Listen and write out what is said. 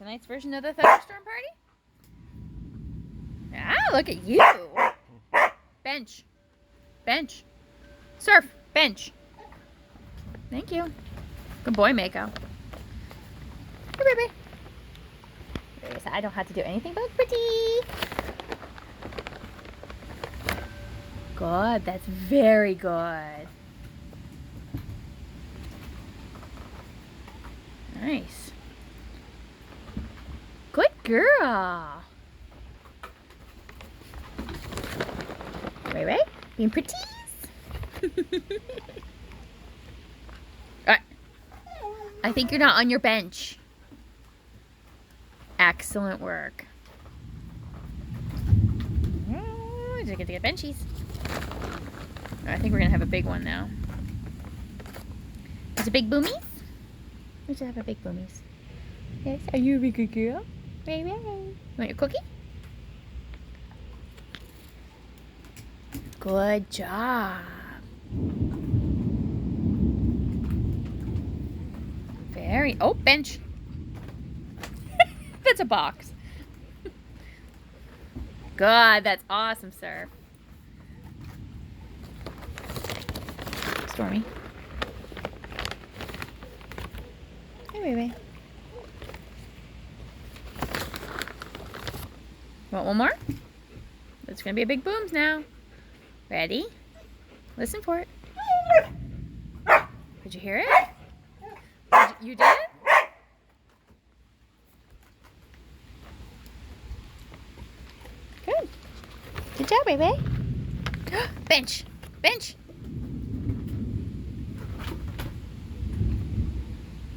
tonight's version of the Thunderstorm party? Ah, look at you. Bench. Bench. Surf. Bench. Thank you. Good boy, Mako. Here, baby. I don't have to do anything but look pretty. Good. That's very good. Nice. Good girl. Ray Ray, being pretties. I think you're not on your bench. Excellent work. Oh, just get to get benchies. I think we're gonna have a big one now. Is it big boomies? We should have a big boomies. Yes, are you a big good girl? Ray Ray. You want your cookie? Good job. Very, oh, bench. That's a box. Good, that's awesome, sir. Stormy. Hey, baby. Want one more? It's gonna be a big booms now. Ready? Listen for it. Did you hear it? You did? Good. Good job, baby. Bench. Bench.